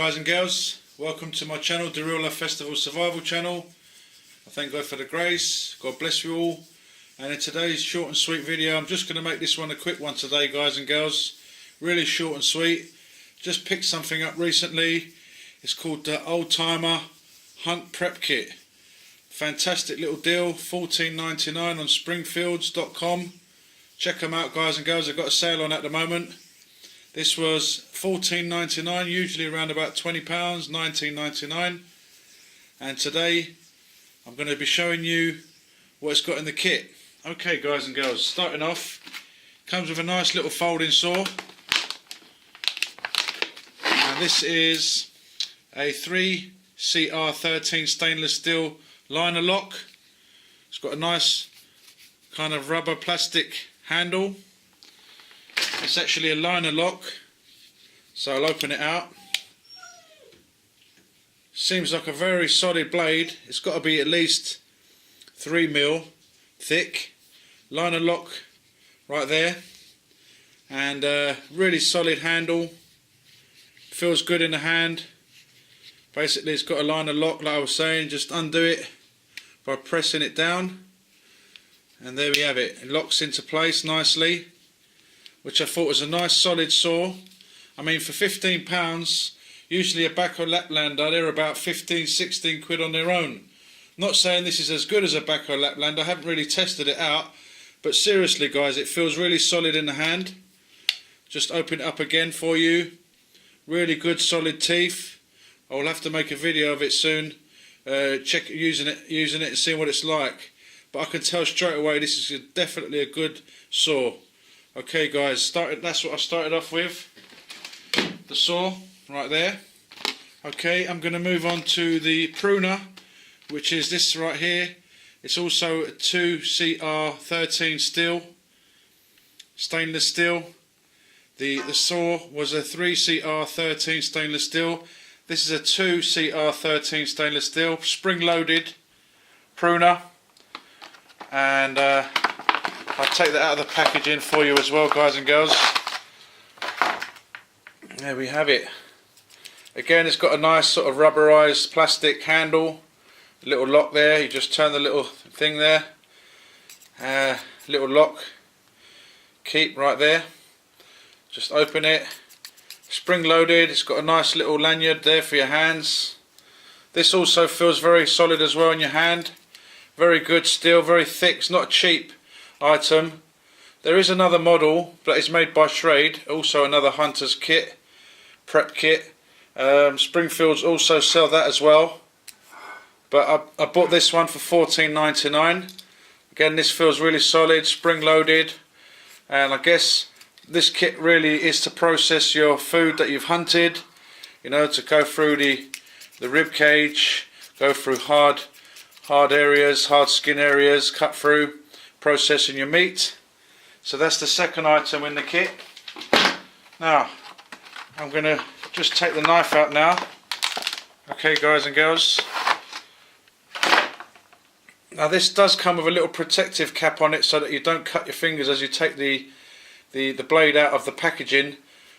guys and girls, welcome to my channel, the Real Life Festival Survival channel. I thank God for the grace, God bless you all. And in today's short and sweet video, I'm just going to make this one a quick one today, guys and girls. Really short and sweet. Just picked something up recently. It's called the Old Timer Hunt Prep Kit. Fantastic little deal, $14.99 on Springfields.com. Check them out, guys and girls. I've got a sale on at the moment. This was $14.99, usually around about £20, $19.99. And today I'm going to be showing you what it's got in the kit. Okay, guys and girls, starting off, comes with a nice little folding saw. And this is a 3CR13 stainless steel liner lock. It's got a nice kind of rubber plastic handle. It's actually a liner lock, so I'll open it out. Seems like a very solid blade. It's got to be at least 3mm thick. Liner lock right there, and really solid handle. Feels good in the hand. Basically, it's got a liner lock, like I was saying. Just undo it by pressing it down, and there we have it. It locks into place nicely, which I thought was a nice solid saw. I mean, for £15, usually a backhoe Laplander, they're about 15-16 quid on their own. Not saying this is as good as a backhoe Laplander, I haven't really tested it out, but seriously guys, it feels really solid in the hand. Just open it up again for you. Really good solid teeth. I'll have to make a video of it soon, check using it and seeing what it's like. But I can tell straight away this is definitely a good saw. Okay guys, that's what I started off with, the saw right there. Okay, I'm going to move on to the pruner, which is this right here. It's also a 2CR13 steel, stainless steel. The saw was a 3CR13 stainless steel. This is a 2CR13 stainless steel, spring-loaded pruner. And I'll take that out of the packaging for you as well, guys and girls. There we have it. Again, it's got a nice sort of rubberized plastic handle. A little lock there, you just turn the little thing there. Little lock, keep right there. Just open it. Spring loaded, it's got a nice little lanyard there for your hands. This also feels very solid as well in your hand. Very good steel, very thick, it's not a cheap item. There is another model that is made by Schrade, also another hunter's kit, prep kit. Springfields also sell that as well. But I bought this one for $14.99. Again, this feels really solid, spring loaded, and I guess this kit really is to process your food that you've hunted. You know, to go through the rib cage, go through hard areas, hard skin areas, cut through, processing your meat. So that's the second item in the kit. Now, I'm going to just take the knife out now. Okay, guys and girls. Now this does come with a little protective cap on it so that you don't cut your fingers as you take the blade out of the packaging.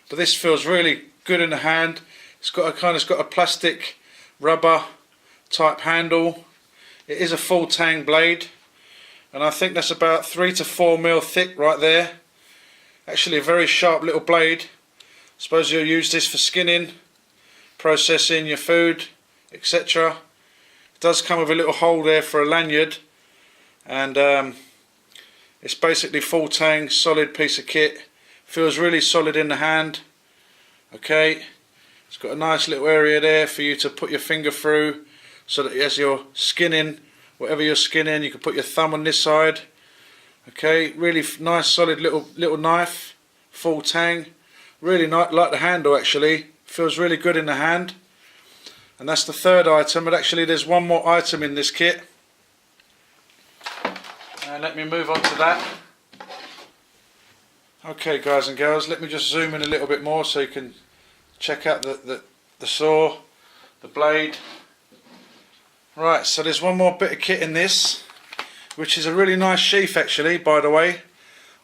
But this feels really good in the hand. It's got a plastic rubber type handle. It is a full tang blade, and I think that's about 3 to 4mm thick right there. Actually a very sharp little blade. I suppose you'll use this for skinning, processing your food, etc. It does come with a little hole there for a lanyard, and it's basically full tang, solid piece of kit. Feels really solid in the hand. Okay, it's got a nice little area there for you to put your finger through, so that as you're skinning, whatever you're skinning, you can put your thumb on this side. Okay, really nice solid little knife, full tang. Really like the handle actually, feels really good in the hand. And that's the third item, but actually there's one more item in this kit. And let me move on to that. Okay guys and girls, let me just zoom in a little bit more so you can check out the saw, the blade. Right, so there's one more bit of kit in this, which is a really nice sheath actually, by the way.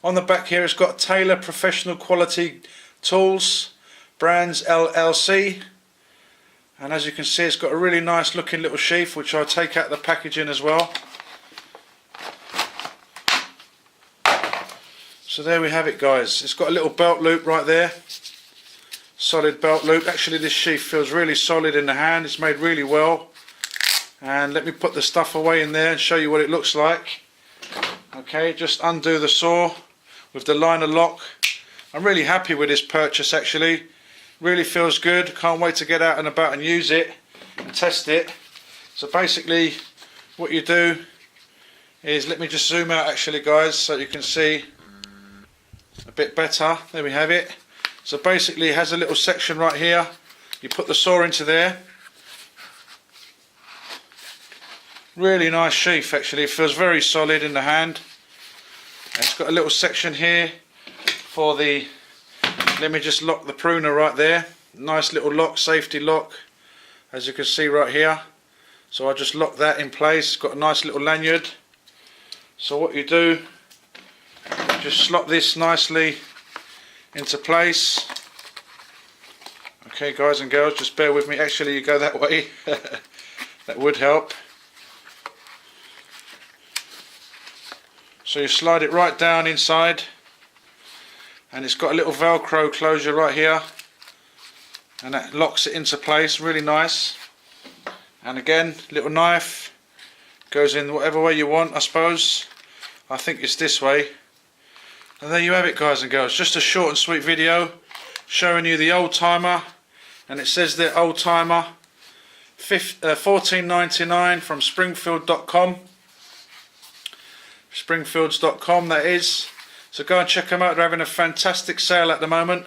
On the back here it's got Taylor Professional Quality Tools, Brands LLC. And as you can see, it's got a really nice looking little sheath, which I'll take out the packaging as well. So there we have it, guys. It's got a little belt loop right there. Solid belt loop. Actually, this sheath feels really solid in the hand. It's made really well. And let me put the stuff away in there and show you what it looks like. Okay, just undo the saw with the liner lock. I'm really happy with this purchase, actually. Really feels good. Can't wait to get out and about and use it and test it. So basically what you do is, let me just zoom out actually, guys, so you can see a bit better. There we have it. So basically it has a little section right here. You put the saw into there. Really nice sheath, actually. It feels very solid in the hand. And it's got a little section here for the, let me just lock the pruner right there. Nice little lock, safety lock, as you can see right here. So I just lock that in place. It's got a nice little lanyard. So what you do, just slot this nicely into place. Okay, guys and girls, just bear with me. Actually, you go that way. That would help. So you slide it right down inside, and it's got a little velcro closure right here, and that locks it into place. Really nice. And again, little knife goes in whatever way you want, I suppose. I think it's this way. And there you have it, guys and girls. Just a short and sweet video showing you the old timer, and it says there old timer, $14.99 from Springfield.com. Springfields.com, that is. So go and check them out. They're having a fantastic sale at the moment,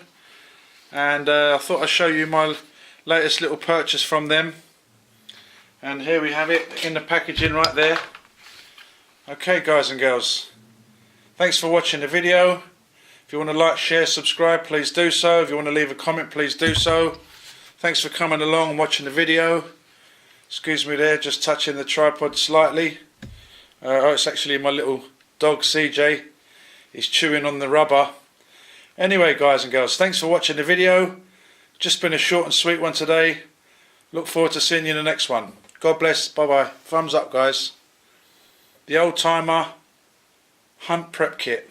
and I thought I'd show you my latest little purchase from them. And here we have it in the packaging right there. Okay, guys and girls, thanks for watching the video. If you want to like, share, subscribe, please do so. If you want to leave a comment, please do so. Thanks for coming along and watching the video. Excuse me there, just touching the tripod slightly. Oh, it's actually my little dog CJ. He's chewing on the rubber. Anyway, guys and girls, thanks for watching the video. Just been a short and sweet one today. Look forward to seeing you in the next one. God bless. Bye bye. Thumbs up, guys. The old timer hunt prep kit.